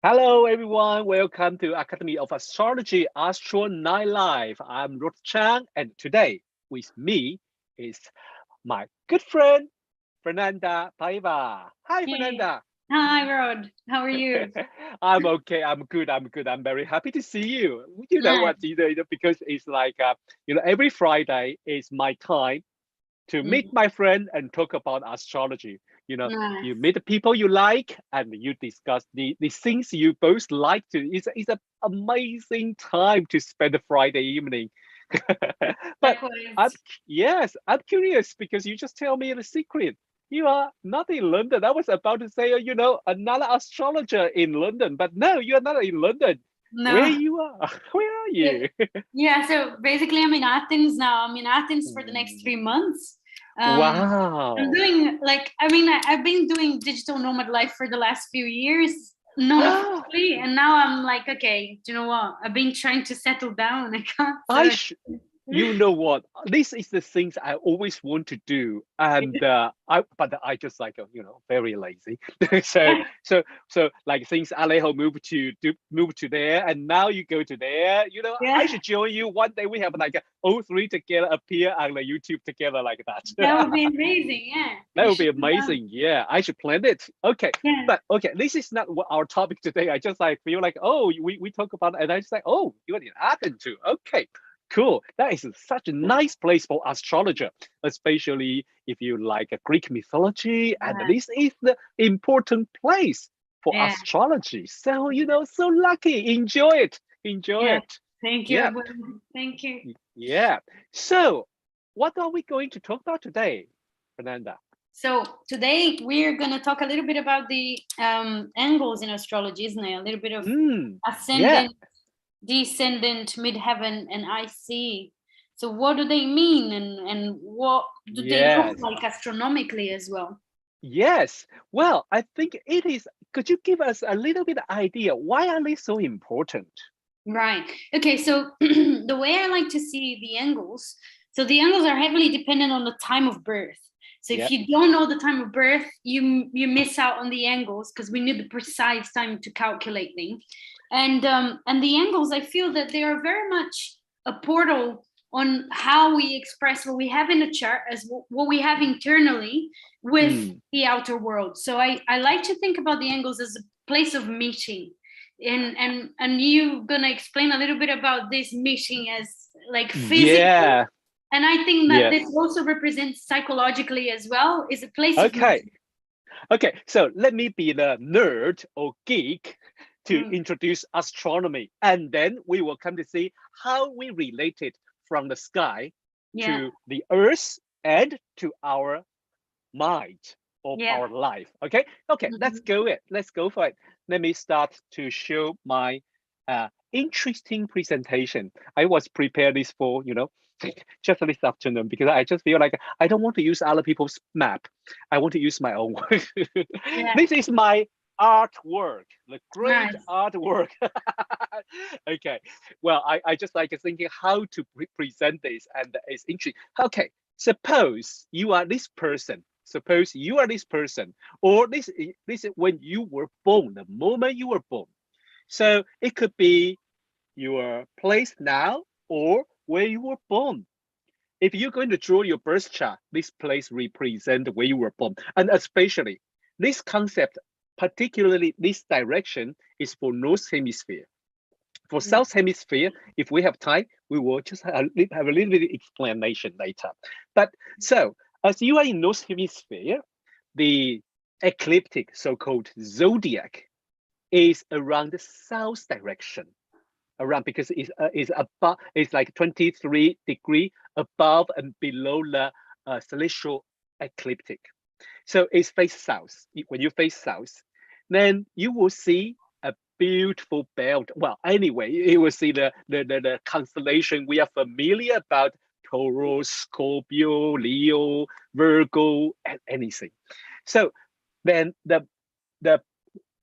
Hello, everyone. Welcome to Academy of Astrology Astro Night Live. I'm Rod Chang, and today with me is my good friend Fernanda Paiva. Hi, Hey, Fernanda. hi Rod. How are you? I'm okay. I'm good. I'm good. I'm very happy to see you. You know Nice. what? Because it's like every Friday is my time to meet Mm, my friend and talk about astrology. You nice. meet the people you like and you discuss the things you both like to. It's an amazing time to spend a Friday evening. But I'm Likewise. yes, I'm curious because you just tell me the secret. You are not in London. I was about to say, another astrologer in London, but no, you're not in London. Where No. you are? Where are Yeah. you? Yeah, so basically I'm in Athens now. I'm in Athens for the next 3 months. Um, I'm Wow. doing I've been doing digital nomad life for the last few years, not officially, and now I'm like, okay, do you know what? I've been trying to settle down. I can't. I So sh You know what? This is the things I always want to do, and I just like very lazy. so like things Alejo move to there, and now you go to there. I yeah, should join you one day. We have like all three together appear on the YouTube together like that that. would be amazing. Yeah, That we would be should do that. amazing. Yeah, I should plan it. Okay, Yeah. but okay, this is not what our topic today. I just like feel like, oh, we talk about it, and I just like, oh, you're in Athens too. Okay, cool. That is such a nice place for astrologer, especially if you like a Greek mythology, and Yeah. this is the important place for Yeah. astrology. So so lucky. Enjoy it. Enjoy Yeah. it. Thank you. I Yeah, will. Thank you. yeah. So, what are we going to talk about today, Fernanda? So today we're going to talk a little bit about the angles in astrology, isn't it? A little bit of Yeah. ascendant, descendant, midheaven, and IC. So what do they mean, and what do they look Yes. like astronomically as well? Yes. Well, I think it is. Could you give us a little bit of idea why are they so important? Right. Okay. So the way I like to see the angles, so the angles are heavily dependent on the time of birth. So if Yeah. you don't know the time of birth, you miss out on the angles because we need the precise time to calculate things. And the angles, I feel that they are very much a portal on how we express what we have in the chart as what we have internally with Mm. the outer world. So I like to think about the angles as a place of meeting, and you gonna explain a little bit about this meeting as like physical, Yeah. and I think that Yeah. this also represents psychologically as well, is a place of Okay. meeting. Okay. So let me be the nerd or geek to Mm, introduce astronomy, and then we will come to see how we relate it from the sky yeah. to the Earth and to our mind of Yeah. our life. Okay, okay, let's Mhm. go it. Let's go for it. Let me start to show my interesting presentation. I was prepared this for just this afternoon because I just feel like I don't want to use other people's map. I want to use my own. Yeah. This is my artwork, the great Nice. artwork. Okay, well, I just like thinking how to present this, and it's interesting. Okay, suppose you are this person. Suppose you are this person, or this is when you were born, the moment you were born. So it could be your place now or where you were born. If you're going to draw your birth chart, this place represents where you were born. And especially this concept, particularly this direction, is for North Hemisphere. For Yeah. South Hemisphere, if we have time, we will just have a little bit of explanation later. But so, as you are in North Hemisphere, the ecliptic, so-called zodiac, is around the south direction. Around because it's above, it's like 23 degree above and below the celestial ecliptic. So it's face south. When you face south, then you will see a beautiful belt. Well, anyway, you will see the constellation we are familiar about: Taurus, Scorpio, Leo, Virgo, and anything. So then the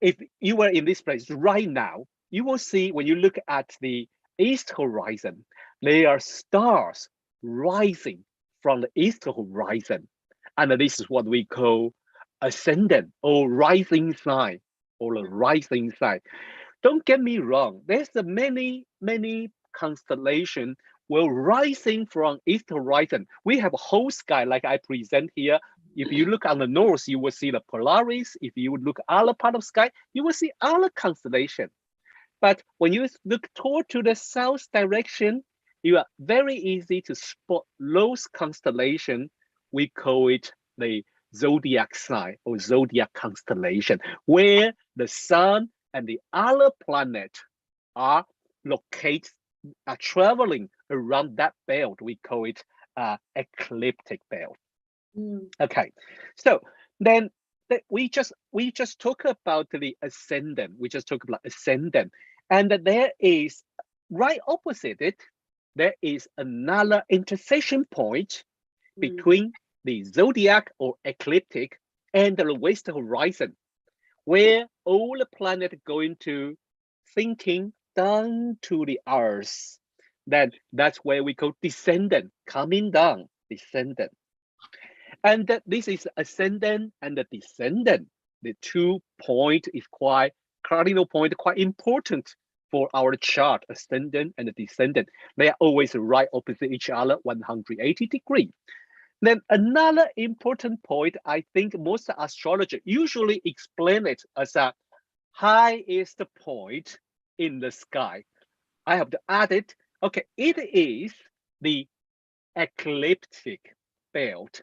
if you were in this place right now, you will see when you look at the east horizon, there are stars rising from the east horizon. And this is what we call ascendant or rising sign. or the rising sign. Don't get me wrong. There's many constellation will rising from east horizon. We have a whole sky like I present here. If you look on the north, you will see the Polaris. If you look other part of sky, you will see other constellation. But when you look toward to the south direction, you are very easy to spot those constellation. We call it the zodiac sign or zodiac constellation, where the sun and the other planet are located, are traveling around that belt. We call it ecliptic belt. Okay, so then we just talk about the ascendant. We just talk about ascendant, and there is right opposite it. There is another intersection point between the zodiac or ecliptic and the west horizon, where all the planets going to thinking down to the earth. Then that's where we call descendant, coming down, descendant. And this is ascendant and the descendant. The 2 point is quite cardinal point, quite important for our chart, ascendant and the descendant. They are always right opposite each other, 180 degrees. Then another important point, I think most astrologers usually explain it as a highest point in the sky. I have to add it. Okay, it is the ecliptic belt,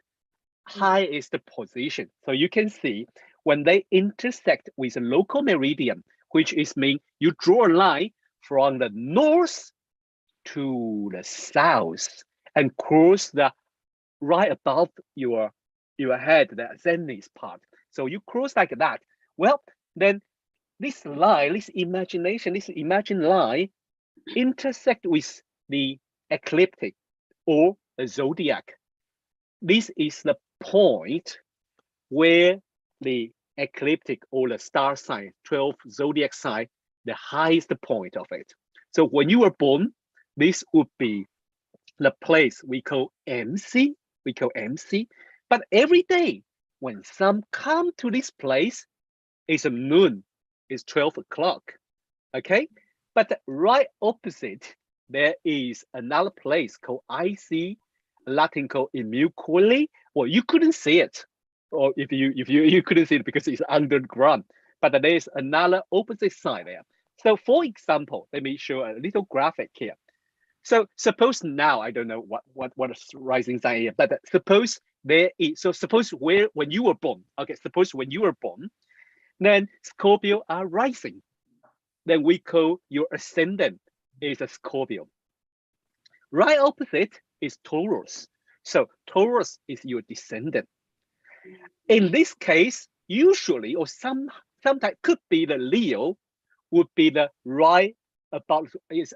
highest position. So you can see when they intersect with a local meridian, which is mean you draw a line from the north to the south and cross the right above your head, the zenith part. So you cross like that. Well, then this line, this imagined line intersect with the ecliptic or the zodiac. This is the point where the ecliptic or the star sign, 12 zodiac sign, the highest point of it. So when you were born, this would be the place we call MC. We call MC. But every day when sun come to this place, it's noon, it's 12 o'clock. Okay, but right opposite, there is another place called IC, Latin called immutability. Well, you couldn't see it, or if you couldn't see it because it's underground. But there is another opposite side there. So, for example, let me show a little graphic here. So suppose now, I don't know what is rising sign here, but suppose there is, so suppose when you were born, okay, suppose when you were born, then Scorpio are rising. Then we call your ascendant is a Scorpio. Right opposite is Taurus. So Taurus is your descendant. In this case, usually or sometimes could be the Leo would be the right about is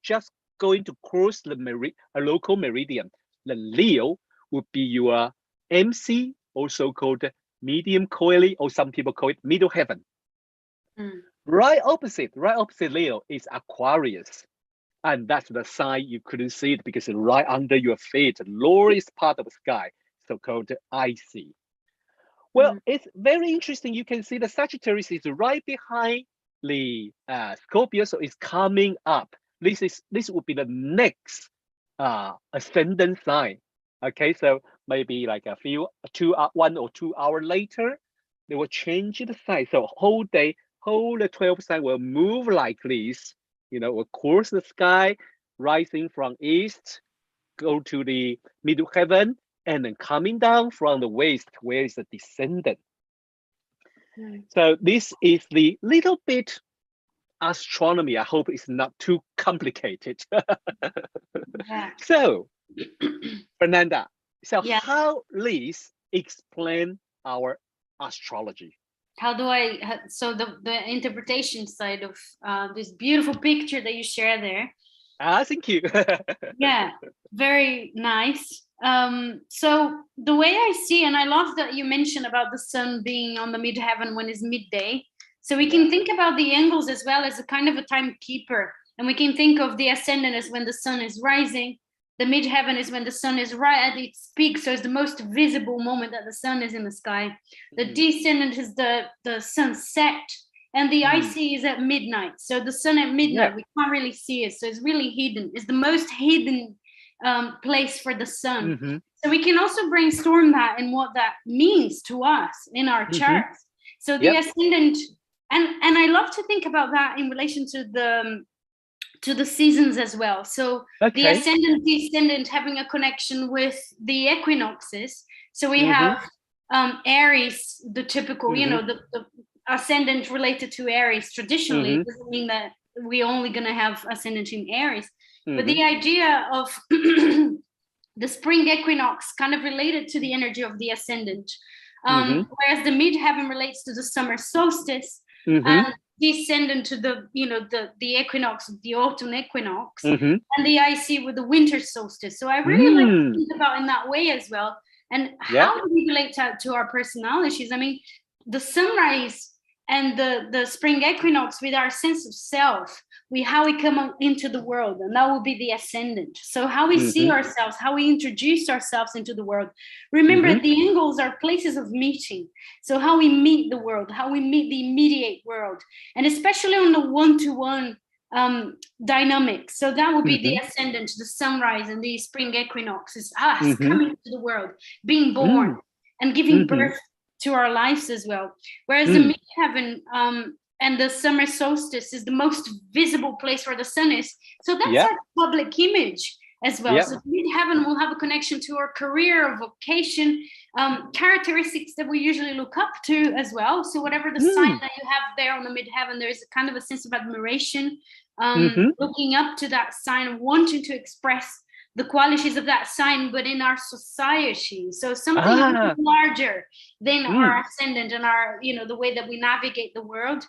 just going to cross the local meridian. The Leo would be your MC, also called medium coeli, or some people call it middle heaven. Right opposite Leo is Aquarius. And that's the sign you couldn't see it because it's right under your feet, the lowest part of the sky, so-called IC. Well, it's very interesting. You can see the Sagittarius is right behind the Scorpio, so it's coming up. This would be the next ascendant sign. Okay, so maybe like a few 1 or 2 hours later, they will change the sign. So whole day, whole 12 sign will move like this. You know, across the sky, rising from east, go to the middle heaven, and then coming down from the west, where is the descendant. So this is the little bit astronomy. I hope it's not too complicated. So, Fernanda, so how Liz explain our astrology? How do so the interpretation side of this beautiful picture that you share there. Thank you. Yeah, very nice. So the way I see, and I love that you mentioned about the sun being on the mid-heaven when it's midday. So we can think about the angles as well as a kind of a timekeeper. And we can think of the ascendant as when the sun is rising, the midheaven is when the sun is right at its peak, so it's the most visible moment that the sun is in the sky. The descendant is the sunset, and the IC is at midnight. So the sun at midnight, we can't really see it, so it's really hidden. It's the most hidden place for the sun. So we can also brainstorm that and what that means to us in our charts. So the ascendant, and I love to think about that in relation to the seasons as well. So the ascendant, descendant having a connection with the equinoxes. So we have Aries, the typical, you know, the ascendant related to Aries traditionally. It doesn't mean that we're only going to have ascendant in Aries, but the idea of the spring equinox kind of related to the energy of the ascendant, whereas the midheaven relates to the summer solstice, and descendant to the, you know, the equinox, the autumn equinox, and the IC with the winter solstice. So I really like to think about in that way as well. And how do we relate to our personalities? I mean, the sunrise and the spring equinox with our sense of self, how we come into the world, and that will be the ascendant. So how we see ourselves, how we introduce ourselves into the world. Remember, the angles are places of meeting. So how we meet the world, how we meet the immediate world, and especially on the one-to-one dynamic. So that would be the ascendant, the sunrise, and the spring equinox is us coming to the world, being born, and giving birth to our lives as well. Whereas the midheaven and the summer solstice is the most visible place where the sun is. So that's our public image as well. So midheaven will have a connection to our career, vocation, characteristics that we usually look up to as well. So whatever the sign that you have there on the midheaven, there is a kind of a sense of admiration, looking up to that sign, wanting to express the qualities of that sign, but in our society. So something larger than our ascendant and our, you know, the way that we navigate the world.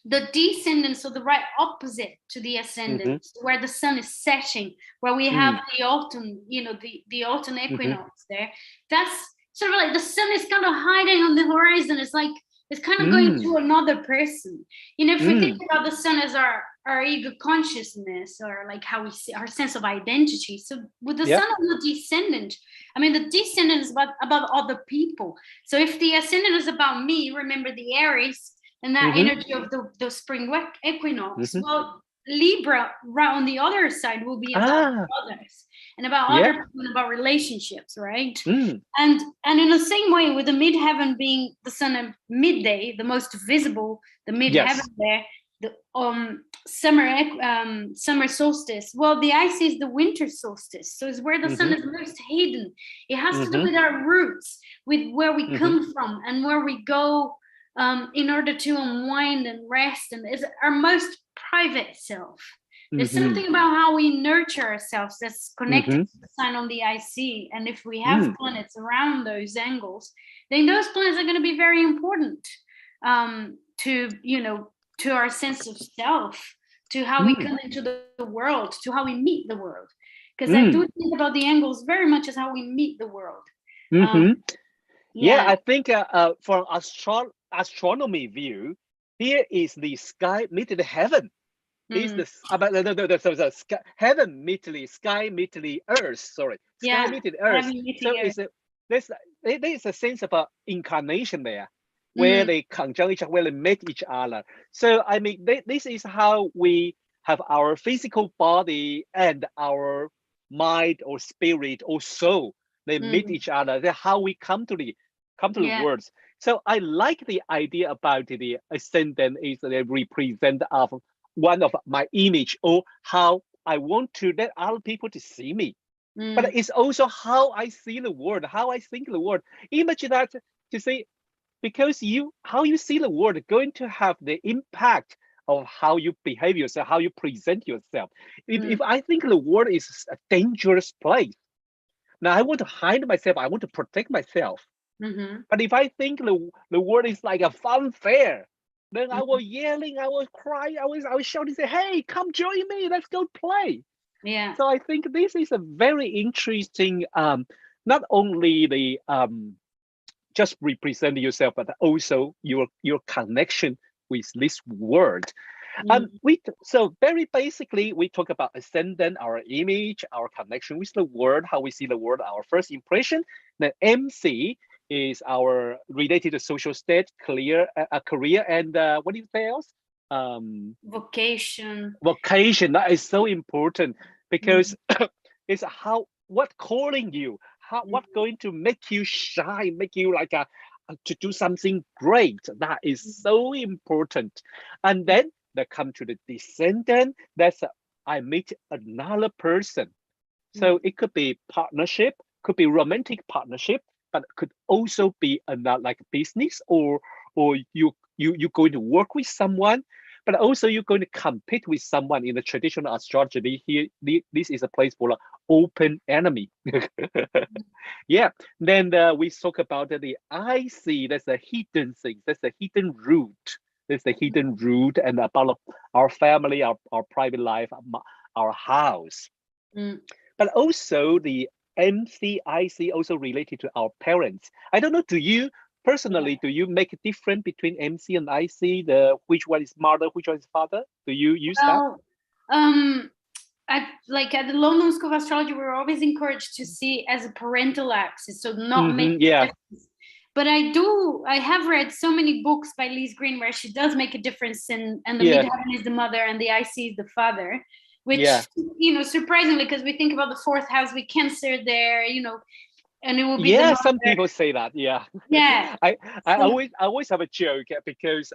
The descendant, so the right opposite to the ascendant, where the sun is setting, where we have the autumn, you know, the autumn equinox there. That's sort of like the sun is kind of hiding on the horizon. It's like it's kind of going to another person. You know, if we think about the sun as our ego consciousness, or like how we see our sense of identity. So with the sun and the descendant, I mean, the descendant is about other people. So if the ascendant is about me, remember the Aries and that energy of the spring equinox. Well, Libra, right on the other side, will be about others and about other people and about relationships, right? And in the same way, with the midheaven being the sun at midday, the most visible, the midheaven there, the summer solstice. Well, the IC is the winter solstice, so it's where the sun is most hidden. It has to do with our roots, with where we come from and where we go in order to unwind and rest, and is our most private self. There's something about how we nurture ourselves that's connected to the sign on the IC, and if we have planets around those angles, then those planets are going to be very important to, you know, to our sense of self, to how we come into the world, to how we meet the world. Because I do think about the angles very much as how we meet the world. I think from astronomy view, here is the sky meeting the heaven. Is the sky, heaven meeting sky meeting earth? Sorry, sky meeting earth. So there's a sense of incarnation there, where they conjunct each other, where they meet each other. So I mean, this is how we have our physical body and our mind or spirit or soul. They meet each other. That's how we come to the words. So I like the idea about the ascendant is the represent of one of my image, or how I want to let other people to see me. But it's also how I see the world, how I think the world. Imagine that to say, because how you see the world going to have the impact of how you behave yourself, how you present yourself. If I think the world is a dangerous place, now I want to hide myself, I want to protect myself. But if I think the world is like a fun fair, then I will yelling, I will cry, I will shouting, say, hey, come join me, let's go play. So I think this is a very interesting, not only the just represent yourself, but also your connection with this world. So very basically, we talk about ascendant, our image, our connection with the world, how we see the world, our first impression. Then MC is our related to social state, career, and what do you say else? Vocation. Vocation. That is so important because it's what calling you, what going to make you shine, make you like to do something great. That is so important. And then they come to the descendant. That's I meet another person. So it could be partnership, could be romantic partnership, but could also be another like business, or you're going to work with someone, but also you're going to compete with someone. In the traditional astrology, here this is a place for open enemy. Yeah. Then we talk about the IC. That's the hidden thing. That's the hidden root. That's the hidden root, and about our family, our private life, our house. But also the M.C also related to our parents. I don't know, do you personally, do you make a difference between MC and IC, which one is mother, which one is father? Do you use that? At the London School of Astrology, we're always encouraged to see as a parental axis, so not make a difference. But I have read so many books by Lise Green where she does make a difference, and the midheaven is the mother and the IC is the father, which, surprisingly, because we think about the fourth house with Cancer there, and it will be the mother. Some people say that. Yeah. I always have a joke because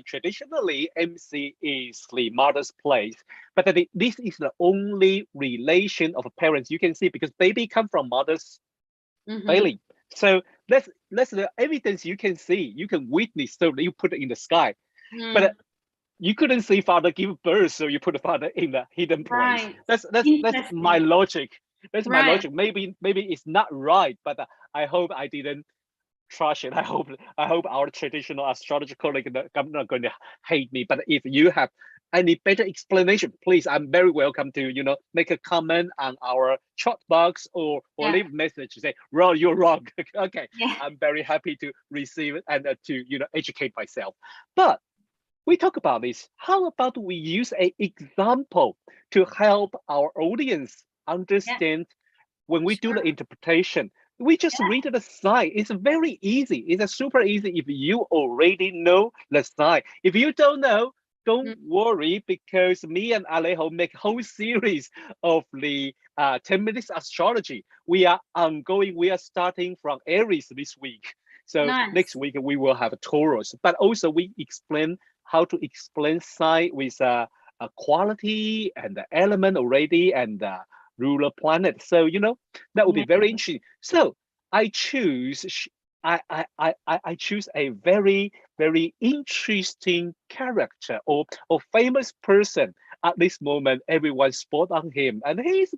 traditionally MC is the mother's place, but this is the only relation of parents you can see, because baby come from mother's belly. So that's the evidence you can see, you can witness. So you put it in the sky, but you couldn't see father give birth, so you put the father in the hidden place. That's my logic. That's my logic. Maybe it's not right, but I hope I didn't trash it. I hope our traditional astrology colleague are not going to hate me. But if you have any better explanation, please, I'm very welcome to make a comment on our chat box or leave a message to say, "Ron, you're wrong." Okay, I'm very happy to receive it and to educate myself. But we talk about this. How about we use an example to help our audience understand when we do the interpretation? We just read the sign. It's very easy. It's super easy if you already know the sign. If you don't know, don't worry, because me and Alejo make whole series of the 10 minutes astrology. We are ongoing. We are starting from Aries this week. So next week we will have a Taurus. But also we explain how to explain sign with a quality and the element already, and the ruler planet. So that would be very interesting. So I choose I choose a very, very interesting character or famous person. At this moment, everyone spot on him, and he's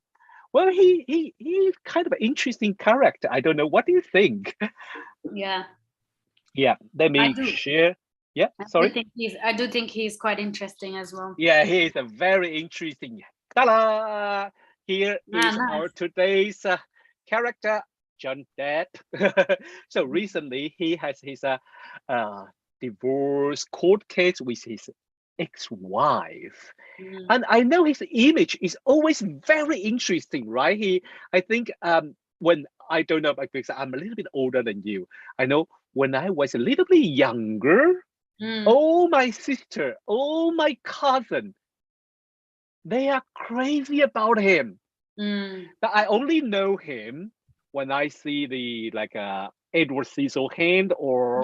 kind of an interesting character. I don't know. What do you think? Yeah. Let me share. Sorry. I do think he's quite interesting as well. Yeah, he is a very interesting. Ta-da! Here is our today's character, John Depp. So recently he has his divorce court case with his ex-wife, and I know his image is always very interesting, right? I think when I don't know, because I'm a little bit older than you, I know when I was a little bit younger, all my sister, all my cousin, they are crazy about him. But I only know him when I see the Edward Cecil Hand or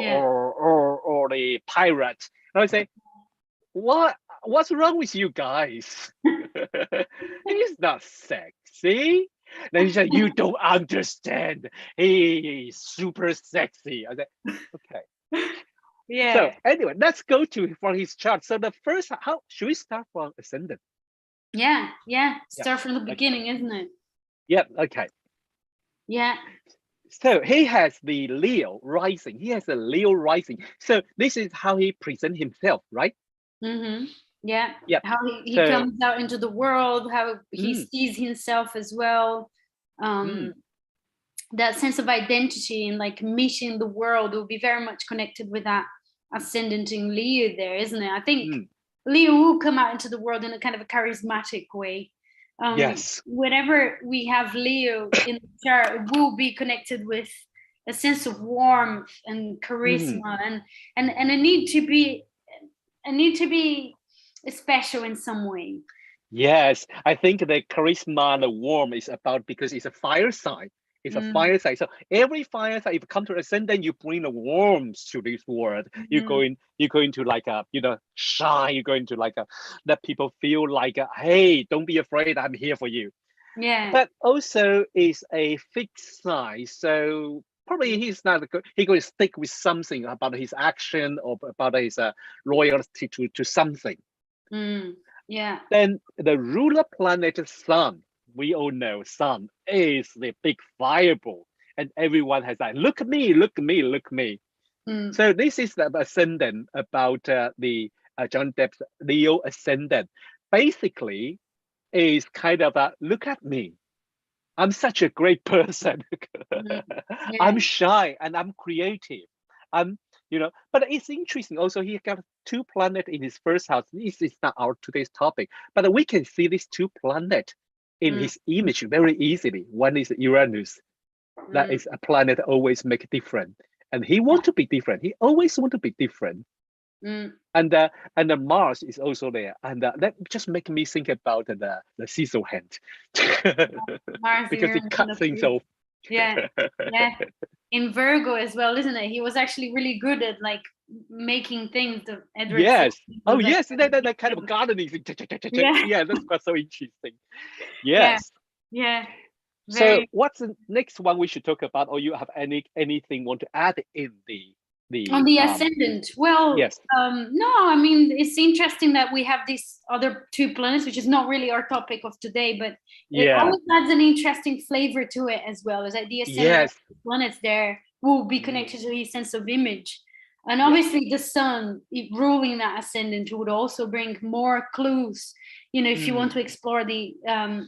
the Pirates. And I say, what's wrong with you guys? He's not sexy. Then he said, you don't understand. He's super sexy. I said, okay. Yeah. So anyway, let's go for his chart. So the first, how should we start from Ascendant? Yeah. Start from the beginning, isn't it? Yeah. Okay. Yeah. So he has the Leo rising. He has a Leo rising. So this is how he presents himself, right? Yeah. How he comes out into the world, how he sees himself as well. That sense of identity and mission the world will be very much connected with that ascendant in Leo there, isn't it? I think Leo will come out into the world in a kind of a charismatic way. Yes. Whenever we have Leo in the chart, it will be connected with a sense of warmth and charisma, and a need to be special in some way. Yes, I think the charisma and the warmth is about because it's a fire sign. It's a fire sign. So every fire sign, if you come to Ascendant, you bring the warmth to this world. You're going to like shine. You're going to like let people feel like hey, don't be afraid. I'm here for you. Yeah. But also is a fixed sign. So probably he's not good. He's going to stick with something about his action or about his loyalty to something. Yeah. Then the ruler planet Sun, we all know Sun is the big fireball, and everyone has like, look at me, look at me, look at me. So this is the Ascendant about the John Depp's Leo Ascendant. Basically, is kind of a look at me. I'm such a great person. Yeah. I'm shy and I'm creative. I'm, but it's interesting also he got two planets in his first house. This is not our today's topic, but we can see these two planets in his image very easily. One is Uranus. That is a planet always make different. And he want to be different. He always want to be different. And the Mars is also there, and that just make me think about the Cecil hand because he cut things off. Yeah, yeah. In Virgo as well, isn't it? He was actually really good at like making things. Edward Yes. Oh like, yes, that kind of gardening. Yeah, that's quite so interesting. Yes. Yeah. So what's the next one we should talk about, or you have anything want to add in the on the Ascendant? Well, yes. No, I mean, it's interesting that we have these other two planets, which is not really our topic of today, but it always adds an interesting flavor to it as well. Is that the Ascendant planets there will be connected to his sense of image. And obviously the Sun ruling that Ascendant would also bring more clues, if you want to explore the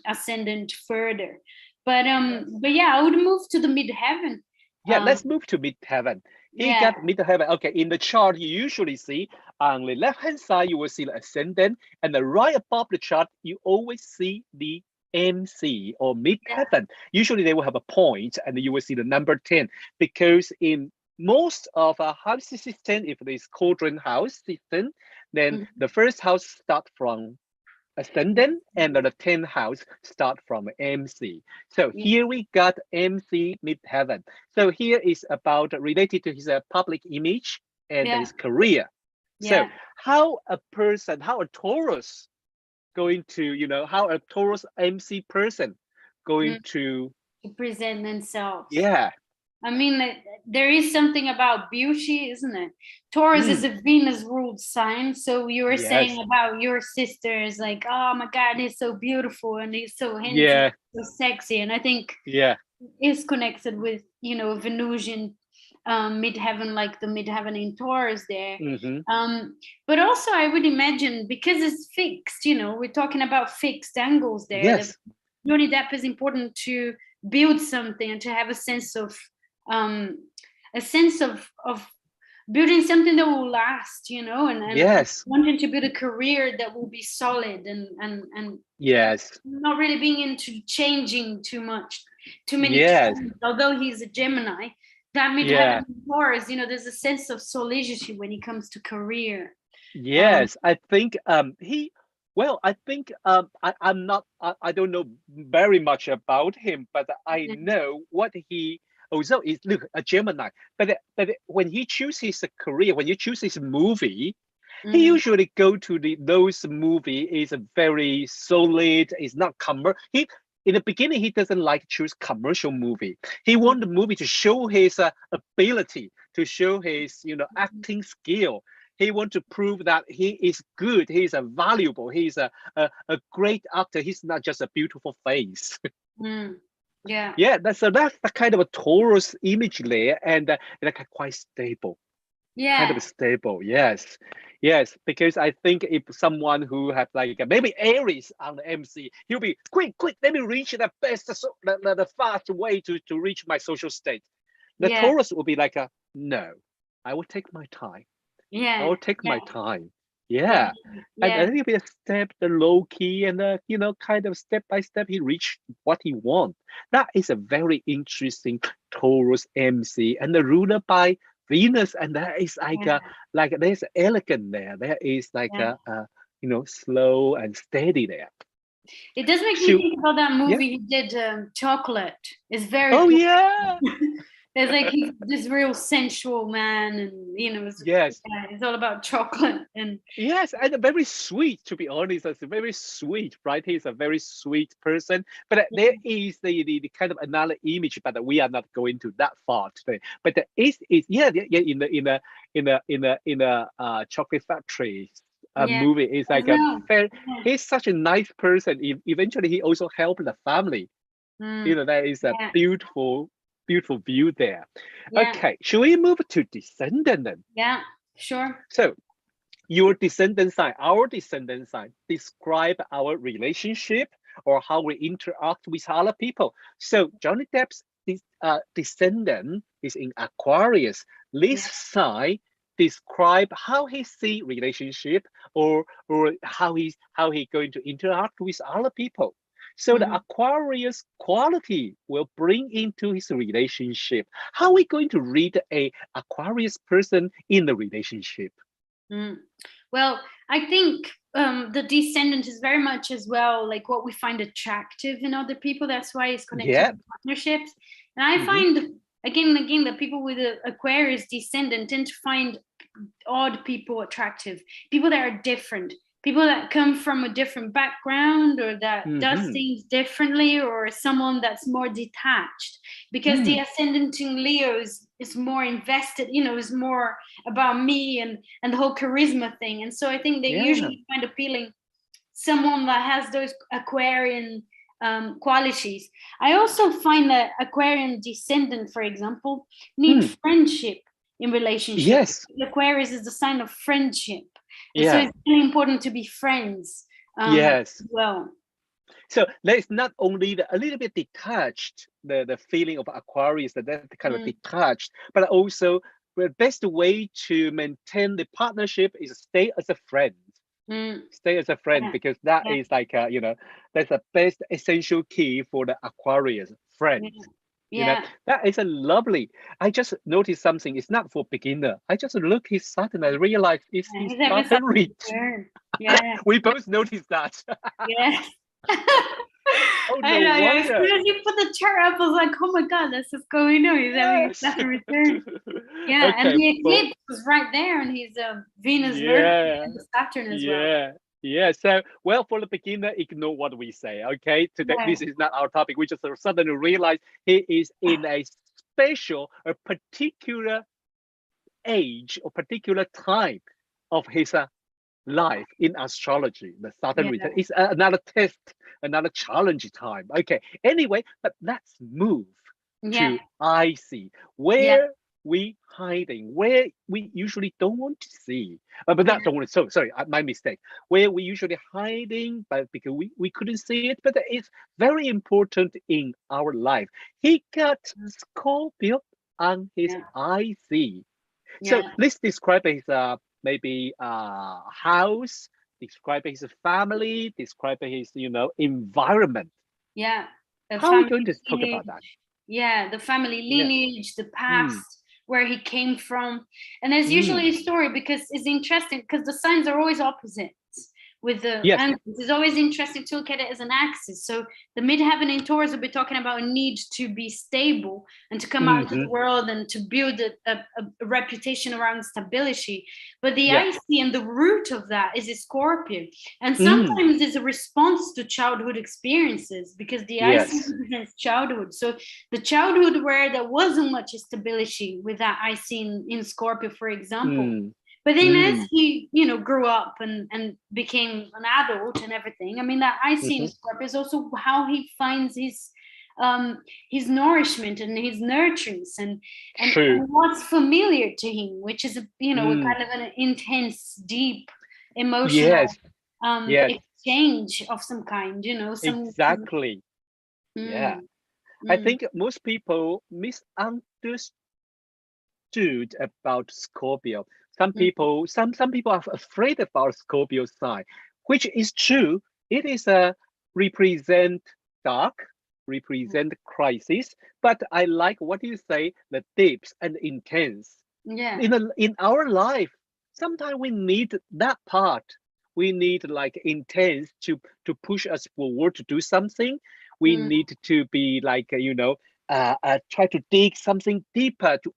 Ascendant further. But yeah, I would move to the midheaven. Yeah, let's move to midheaven. He got midheaven. Okay, in the chart, you usually see on the left-hand side, you will see the Ascendant, and the right above the chart, you always see the MC or midheaven. Usually they will have a point, and you will see the number 10, because in most of a house system, if it is quadrant house system, then the first house start from Ascendant and the 10th house start from MC. So here we got MC midheaven. So here is about related to his public image and his career. So how a person, how a Taurus going to, how a Taurus MC person going to present themselves. Yeah. I mean, there is something about beauty, isn't it? Taurus is a Venus ruled sign. So you were saying about your sisters, like, oh my God, he's so beautiful and he's so handsome, so sexy. And I think is connected with, Venusian midheaven, like the midheaven in Taurus there. But also I would imagine, because it's fixed, we're talking about fixed angles there. Yes. Johnny Depp is important to build something and to have a sense of building something that will last, and wanting to build a career that will be solid and not really being into changing too many times. Although he's a Gemini, that midheaven Taurus, there's a sense of solidity when it comes to career. I think I think I don't know very much about him, but I know what he also is. Look, a Gemini, but when he chooses a career, when he chooses a movie, he usually go to those movie is very solid. It's not commercial. In the beginning, he doesn't like choose commercial movie. He want the movie to show his ability, to show his acting skill. He want to prove that he is good. He's a valuable. He's a great actor. He's not just a beautiful face. That's the kind of a Taurus image there, and like quite stable. Kind of stable. Yes, because I think if someone who have like maybe Aries on the MC, he'll be quick. Let me reach the best, the fast way to reach my social state. The Taurus will be like no, I will take my time. I will take my time. Yeah. And Yeah. a little bit of step, the low key, and you know, kind of step by step, he reached what he wants. That is a very interesting Taurus MC, and the ruler by Venus, and that is Yeah. like there's elegant there. There is like Yeah. you know, slow and steady there. It does make me Shoot, think about that yeah. movie he did, Chocolate. It's very Oh cool. yeah. There's like he's this real sensual man, and Yes. it's all about chocolate and Yes, and very sweet, to be honest. It's very sweet, right? He's a very sweet person. But there is the kind of another image, but we are not going to that far today. But there is yeah, yeah, in a chocolate factory yeah, movie, is as like a well. very, Yeah. he's such a nice person. Eventually he also helped the family. You Mm, know, that is a yeah, beautiful view there. yeah, Okay, should we move to Descendant then? yeah, sure. So your descendant sign, our descendant sign, describe our relationship or how we interact with other people. So Johnny Depp's descendant is in Aquarius. This Yeah. sign describe how he see relationship or how he going to interact with other people. So the Mm. Aquarius quality will bring into his relationship. How are we going to read a Aquarius person in the relationship? Mm. Well, I think the Descendant is very much as well like what we find attractive in other people. That's why it's connected Yeah. to partnerships. And I Mhm. find again and again that people with the Aquarius Descendant tend to find odd people attractive, people that are different, people that come from a different background or that does Mhm. things differently, or someone that's more detached. Because the Mm. Ascendant in Leos is more invested, is more about me and the whole charisma thing. And so I think they Yeah. usually find appealing someone that has those Aquarian qualities. I also find that Aquarian Descendant, for example, need Mm. friendship in relationship. Yes. Aquarius is the sign of friendship, and so Yeah. it's really important to be friends Yes. as well. So there's not only a little bit detached, the feeling of Aquarius, that kind of Mm, detached, but also the best way to maintain the partnership is stay as a friend. mm, Stay as a friend, yeah, because that yeah, is like you know, that's the best essential key for the Aquarius yeah, friend. You know, yeah. that is a lovely. I just noticed something. It's not for beginner. I just look his Saturn and realized it's Yeah, his he's having Saturn something reach. weird. Yeah, We both noticed that. yeah. Oh, I no know, yeah. As wonder. soon as you put the chart up, I was like, oh my god, this is going on. He's having a Yes. Saturn return. Yeah, and Okay, the but eclipse was right there, and he's Venus, Mercury, yeah, and the Saturn as well. yeah, yeah. So, well, for the beginner, ignore what we say. Okay, today Yeah, this is not our topic. We just suddenly realize he is in a special, a particular age or particular time of his life in astrology. The Saturn yeah, return is another test, another challenge time. Okay. Anyway, but let's move yeah, to IC, yeah, where we hiding, where we usually don't want to see. But yeah. not don't want to. So sorry, my mistake. Where we usually hiding, but because we couldn't see it, but it's very important in our life. He got Scorpio on his Yeah, IC. So yeah, let's describe his maybe house, describe his family, describe his environment. yeah. A How are we family going to talk about that? lineage. Yeah, the family Yeah. lineage, the Mm. past, where he came from. And there's Mm. usually a story because it's interesting because the signs are always opposites with the Yes. angles. It's always interesting to look at it as an axis. So the midheaven in Taurus will be talking about a need to be stable and to come out into the Hmm. world and to build a reputation around stability. But the Yeah. IC and the root of that is a Scorpio. And Mm. sometimes it's a response to childhood experiences because the IC Yes. represents childhood. So the childhood where there wasn't much stability with that IC in Scorpio, for example. Mm. But then as Mm. he, grew up and became an adult and everything, I mean, that I see in Hmm. Scorpio is also how he finds his nourishment and his nurturance True. and what's familiar to him, which is a Mm. kind of an intense, deep, emotional Yes. Yes. exchange of some kind, some Exactly. Yeah. mm, I mm, think most people misunderstood about Scorpio. Some people, some people are afraid about Scorpio sign, which is true. It is a represent dark, represent crisis. But I like what you say, the deeps and intense. Yeah. In our life, sometimes we need that part. We need like intense to push us forward to do something. We need to be like try to dig something deeper to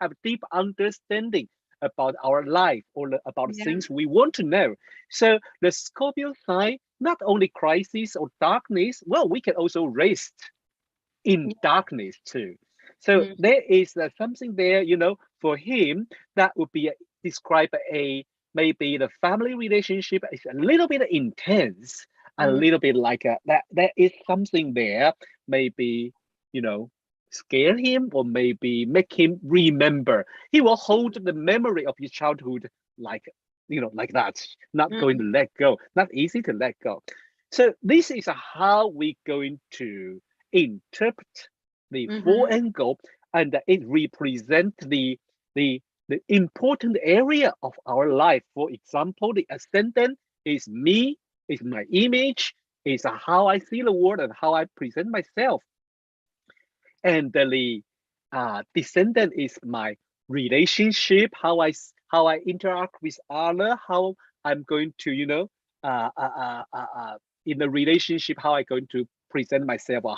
have deep understanding about our life or about things we want to know. So the Scorpio sign, not only crisis or darkness, well, we can also rest in darkness too. So there is something there, for him that would be describe maybe the family relationship is a little bit intense, a little bit like that. There is something there, maybe scare him or maybe make him remember. He will hold the memory of his childhood like like that, not going to let go, not easy to let go. So this is how we're going to interpret the four angle, and it represents the important area of our life. For example, the ascendant is me, is my image, is how I see the world and how I present myself. And the descendant is my relationship, how I interact with other, how I'm going to in a relationship, how I'm going to present myself, or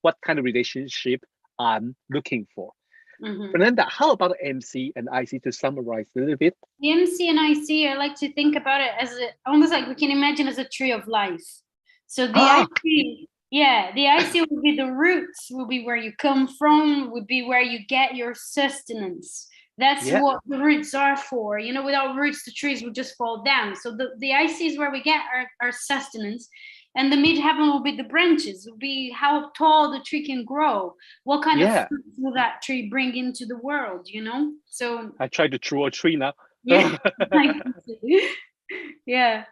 what kind of relationship I'm looking for. Fernanda, how about MC and IC to summarize a little bit? The MC and IC, I like to think about it as almost like we can imagine as a tree of life. So the IC, the IC will be the roots, will be where you come from, would be where you get your sustenance. That's what the roots are for. Without roots, the trees will just fall down. So the IC is where we get our sustenance. And the midheaven will be the branches, will be how tall the tree can grow. What kind of fruits will that tree bring into the world, So I try to draw a tree now. Yeah. Yeah.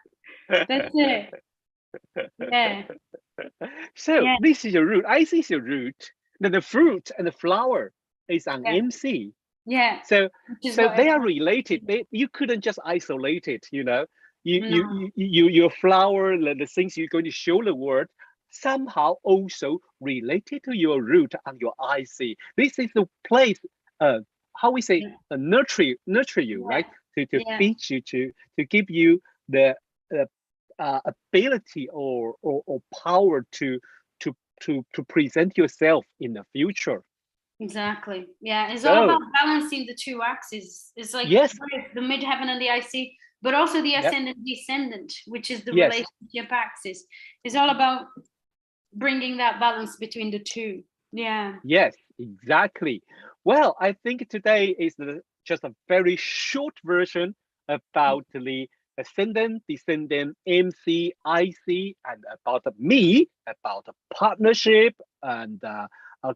That's it. Yeah. So this is your root. IC is your root. Then the fruit and the flower is an MC. Yeah. So they are related. You couldn't just isolate it, your flower, the things you're going to show the world, somehow also related to your root and your IC. This is the place, how we say, nurture you, right? To feed you, to give you the ability or power to present yourself in the future. Exactly. Yeah, it's all about balancing the two axes. It's like the midheaven and the IC, but also the ascendant descendant, which is the relationship axis. It's all about bringing that balance between the two. Yeah. Yes, exactly. Well, I think today is just a very short version about the ascendant, descendant, MC, IC, and about me, about the partnership and a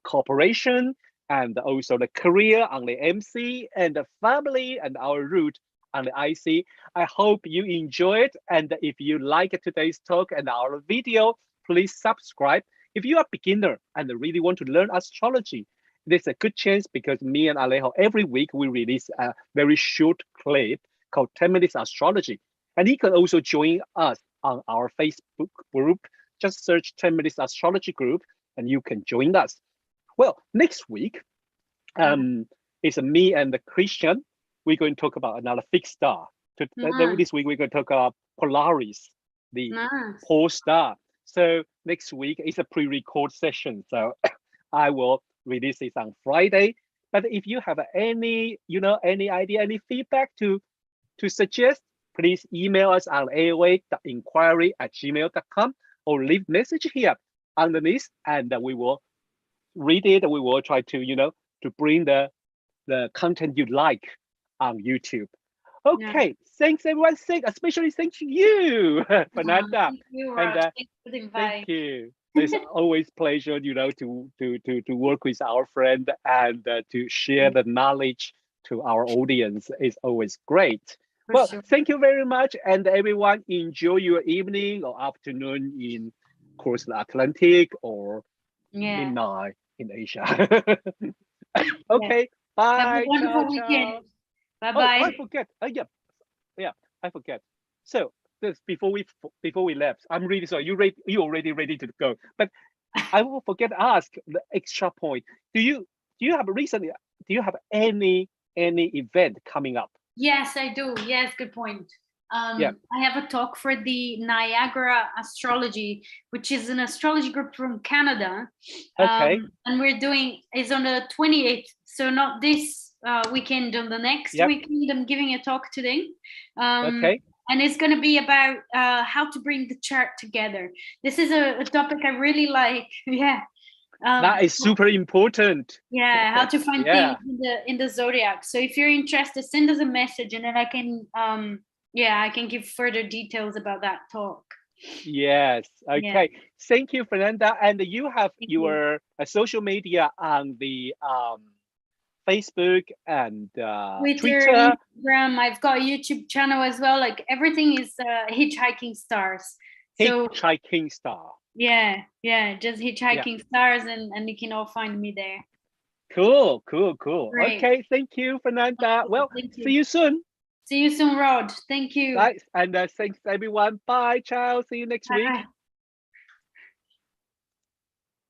cooperation, and also the career on the MC, and the family and our root on the IC. I hope you enjoy it. And if you like today's talk and our video, please subscribe. If you are a beginner and really want to learn astrology, there's a good chance because me and Alejo, every week we release a very short clip called 10 Minutes Astrology. And you can also join us on our Facebook group. Just search 10 Minutes Astrology group and you can join us. Well, next week, it's me and Christian. We're going to talk about another fixed star. This week, we're going to talk about Polaris, the pole star. So next week is a pre-record session. So I will release this on Friday. But if you have any idea, any feedback to suggest, please email us on aoa.inquiry@gmail.com or leave message here underneath, and we will read it. We will try to to bring the content you like on YouTube. Okay, thanks everyone. Especially thank you, Fernanda. Thank you, and thanks for the invite. thank you. It's always pleasure, to work with our friend and to share the knowledge to our audience. Is always great. Well, thank you very much, and everyone enjoy your evening or afternoon in, of course, the Atlantic or midnight in Asia. Okay, bye. Have a wonderful weekend. Bye Oh, I bye. forget. Yeah, I forget. So this before we left, I'm really sorry. You already ready to go, but I will forget to ask the extra point. Do you have recently? Do you have any event coming up? Yes, I do. Yes, good point. Yeah. I have a talk for the Niagara Astrology, which is an astrology group from Canada. Okay. And we're doing is on the 28th. So not this weekend, on the next Yep. weekend. I'm giving a talk today. Okay. And it's going to be about how to bring the chart together. This is a topic I really like. Yeah. That is super important. Yeah, how to find Yeah. things in the zodiac. So if you're interested, send us a message, and then I can I can give further details about that talk. Yes. Yeah, Okay. Thank you, Fernanda. And you have thank you. your social media on the Facebook and Twitter, Twitter. Instagram. I've got a YouTube channel as well. Like everything is hitchhiking stars. So Hitchhiking Star. yeah, just Yeah. hitchhiking stars, and you can all find me there. Cool. Cool. Cool. Great. Okay. Thank you, Fernanda. Well, Thank see you. you soon. See you soon, Rod. Thank you. Bye. And thanks everyone. Bye. Ciao. See you next week. Bye.